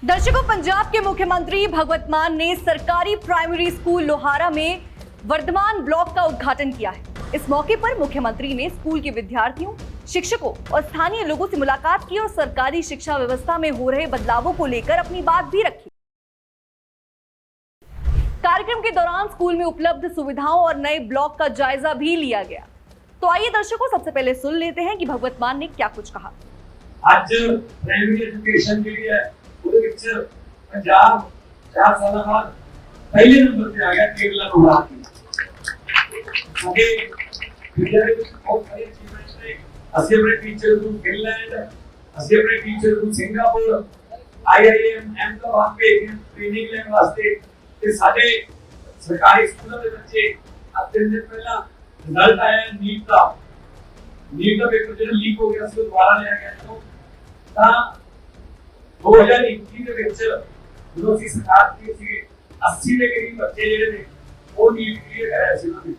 दर्शकों, पंजाब के मुख्यमंत्री भगवत मान ने सरकारी प्राइमरी स्कूल लोहारा में वर्धमान ब्लॉक का उद्घाटन किया है। इस मौके पर मुख्यमंत्री ने स्कूल के विद्यार्थियों, शिक्षकों और स्थानीय लोगों से मुलाकात की और सरकारी शिक्षा व्यवस्था में हो रहे बदलावों को लेकर अपनी बात भी रखी। कार्यक्रम के दौरान स्कूल में उपलब्ध सुविधाओं और नए ब्लॉक का जायजा भी लिया गया। तो आइए दर्शकों, सबसे पहले सुन लेते हैं कि भगवत मान ने क्या कुछ कहा। आज प्राइमरी एजुकेशन के लिए पूरे पिक्चर पंजाब 4 साल बाद पहले नंबर पे आ गया केरला को हरा के। आगे विद्यालय में बहुत सारे अचीवमेंट्स थे। असली अपने टीचर को फिनलैंड, असली अपने टीचर को सिंगापुर, IIM अहमदाबाद पे ट्रेनिंग लेने वास्ते ये सारे सरकारी स्कूलों में बच्चे। अब 3 दिन पहला रिजल्ट आया नीट का पेपर जो लीक हो गया, उसको दोबारा लिया गया। तो 2021 ਦੇ ਵਿੱਚ ਜਦੋਂ ਅਸੀਂ ਸਰਕਾਰ ਦੀ ਸੀ 80 ਦੇ ਕਰੀਬ ਬੱਚੇ ਜਿਹੜੇ ਨੇ ਉਹ ਨੀਟ ਕਲੀਅਰ ਕਰਾਇਆ ਸੀ ਉਹਨਾਂ ਨੇ,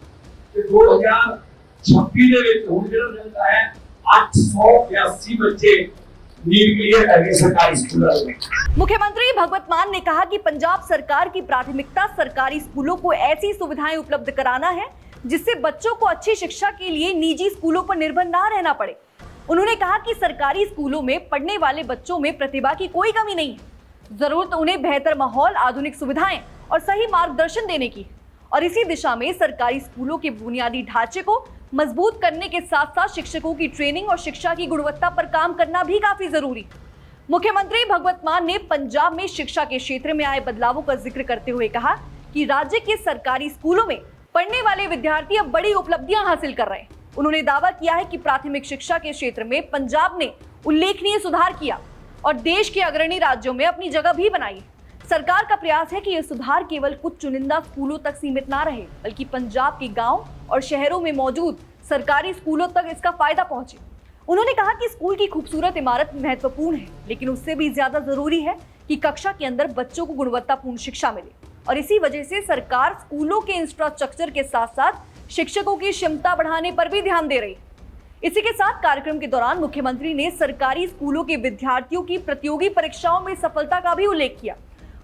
ਤੇ 2026 ਦੇ ਵਿੱਚ ਹੁਣ ਜਿਹੜਾ ਰਿਜ਼ਲਟ ਆਇਆ 882 ਬੱਚੇ नीट क्लियर कर गए सरकारी स्कूलों में। मुख्यमंत्री भगवत मान ने कहा कि पंजाब सरकार की प्राथमिकता सरकारी स्कूलों को ऐसी सुविधाएं उपलब्ध कराना है जिससे बच्चों को अच्छी शिक्षा के लिए निजी स्कूलों पर निर्भर ना रहना पड़े। उन्होंने कहा कि सरकारी स्कूलों में पढ़ने वाले बच्चों में प्रतिभा की कोई कमी नहीं है, जरूरत उन्हें बेहतर माहौल, आधुनिक सुविधाएं और सही मार्गदर्शन देने की है। और इसी दिशा में सरकारी स्कूलों के बुनियादी ढांचे को मजबूत करने के साथ साथ शिक्षकों की ट्रेनिंग और शिक्षा की गुणवत्ता पर काम करना भी काफी जरूरी है। मुख्यमंत्री भगवत मान ने पंजाब में शिक्षा के क्षेत्र में आए बदलावों का जिक्र करते हुए कहा कि राज्य के सरकारी स्कूलों में पढ़ने वाले विद्यार्थी अब बड़ी उपलब्धियां हासिल कर रहे हैं। उन्होंने दावा किया है कि प्राथमिक शिक्षा के क्षेत्र में पंजाब ने उल्लेखनीय सुधार किया और देश के अग्रणी राज्यों में अपनी जगह भी बनाई। सरकार का प्रयास है कि यह सुधार केवल कुछ चुनिंदा स्कूलों तक सीमित ना रहे, बल्कि पंजाब के गांव और शहरों में मौजूद सरकारी स्कूलों तक इसका फायदा पहुंचे। उन्होंने कहा कि स्कूल की खूबसूरत इमारत महत्वपूर्ण है, लेकिन उससे भी ज्यादा जरूरी है कि कक्षा के अंदर बच्चों को गुणवत्तापूर्ण शिक्षा मिले। और इसी वजह से सरकार स्कूलों के इंफ्रास्ट्रक्चर के साथ साथ शिक्षकों की क्षमता बढ़ाने पर भी ध्यान दे रही है। इसी के साथ कार्यक्रम के दौरान मुख्यमंत्री ने सरकारी स्कूलों के विद्यार्थियों की प्रतियोगी परीक्षाओं में सफलता का भी उल्लेख किया।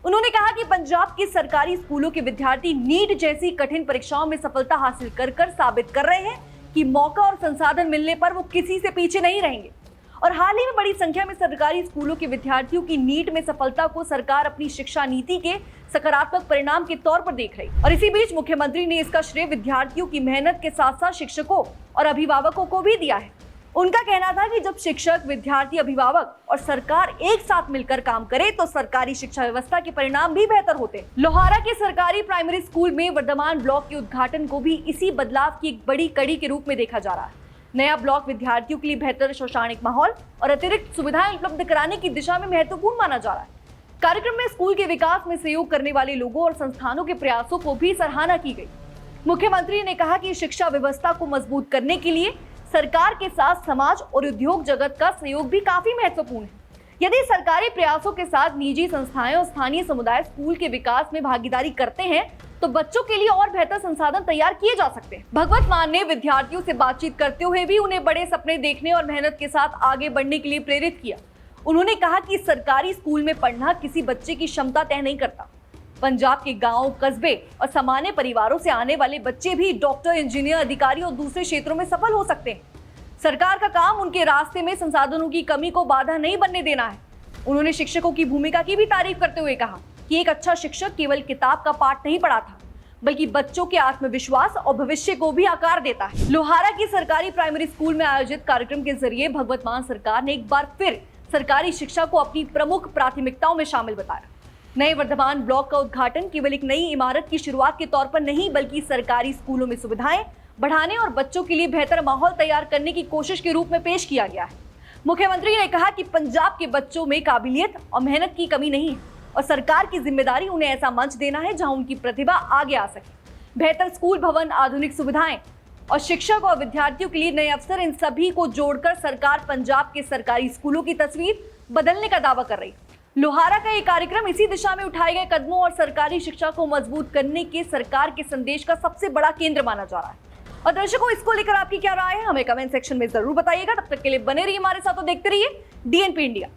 उन्होंने कहा कि पंजाब के सरकारी स्कूलों के विद्यार्थी नीट जैसी कठिन परीक्षाओं में सफलता हासिल कर साबित कर रहे हैं कि मौका और संसाधन मिलने पर वो किसी से पीछे नहीं रहेंगे। और हाल ही में बड़ी संख्या में सरकारी स्कूलों के विद्यार्थियों की नीट में सफलता को सरकार अपनी शिक्षा नीति के सकारात्मक परिणाम के तौर पर देख रही। और इसी बीच मुख्यमंत्री ने इसका श्रेय विद्यार्थियों की मेहनत के साथ साथ शिक्षकों और अभिभावकों को भी दिया है। उनका कहना था कि जब शिक्षक, विद्यार्थी, अभिभावक और सरकार एक साथ मिलकर काम करे तो सरकारी शिक्षा व्यवस्था के परिणाम भी बेहतर होते हैं। लोहारा के सरकारी प्राइमरी स्कूल में वर्धमान ब्लॉक के उद्घाटन को भी इसी बदलाव की एक बड़ी कड़ी के रूप में देखा जा रहा है। नया ब्लॉक विद्यार्थियों के लिए बेहतर शैक्षणिक माहौल और अतिरिक्त सुविधाएं उपलब्ध कराने की दिशा में महत्वपूर्ण माना जा रहा है। कार्यक्रम में स्कूल के विकास में सहयोग करने वाले लोगों और संस्थानों के प्रयासों को भी सराहना की गई। मुख्यमंत्री ने कहा कि शिक्षा व्यवस्था को मजबूत करने के लिए सरकार के साथ समाज और उद्योग जगत का सहयोग भी काफी महत्वपूर्ण है। यदि सरकारी प्रयासों के साथ निजी संस्थाएं और स्थानीय समुदाय स्कूल के विकास में भागीदारी करते हैं तो बच्चों के लिए और बेहतर संसाधन तैयार किए जा सकते हैं। भगवत मान ने विद्यार्थियों से बातचीत करते हुए भी उन्हें बड़े सपने देखने और मेहनत के साथ आगे बढ़ने के लिए प्रेरित किया। उन्होंने कहा कि सरकारी स्कूल में पढ़ना किसी बच्चे की क्षमता तय नहीं करता। पंजाब के गांव, कस्बे और सामान्य परिवारों से आने वाले बच्चे भी डॉक्टर, इंजीनियर, अधिकारी और दूसरे क्षेत्रों में सफल हो सकते हैं। सरकार का काम उनके रास्ते में संसाधनों की कमी को बाधा नहीं बनने देना है। उन्होंने शिक्षकों की भूमिका की भी तारीफ करते हुए कहा कि एक अच्छा शिक्षक केवल किताब का पाठ नहीं पढ़ाता, बल्कि बच्चों के आत्मविश्वास और भविष्य को भी आकार देता है। लोहारा की सरकारी प्राइमरी स्कूल में आयोजित कार्यक्रम के जरिए भगवत मान सरकार ने एक बार फिर सरकारी शिक्षा को अपनी प्रमुख प्राथमिकताओं में शामिल बताया। नए वर्धमान ब्लॉक का उद्घाटन केवल एक नई इमारत की शुरुआत के तौर पर नहीं, बल्कि सरकारी स्कूलों में सुविधाएं बढ़ाने और बच्चों के लिए बेहतर माहौल तैयार करने की कोशिश के रूप में पेश किया गया है। मुख्यमंत्री ने कहा कि पंजाब के बच्चों में काबिलियत और मेहनत की कमी नहीं है और सरकार की जिम्मेदारी उन्हें ऐसा मंच देना है जहां उनकी प्रतिभा आगे आ सके। बेहतर स्कूल भवन, आधुनिक सुविधाएं और शिक्षक और विद्यार्थियों के लिए नए अवसर, इन सभी को जोड़कर सरकार पंजाब के सरकारी स्कूलों की तस्वीर बदलने का दावा कर रही है। लोहारा का ये कार्यक्रम इसी दिशा में उठाए गए कदमों और सरकारी शिक्षा को मजबूत करने के सरकार के संदेश का सबसे बड़ा केंद्र माना जा रहा है। और दर्शकों, इसको लेकर आपकी क्या राय है, हमें कमेंट सेक्शन में जरूर बताइएगा। तब तक के लिए बने रहिए हमारे साथ और देखते रहिए DNP इंडिया।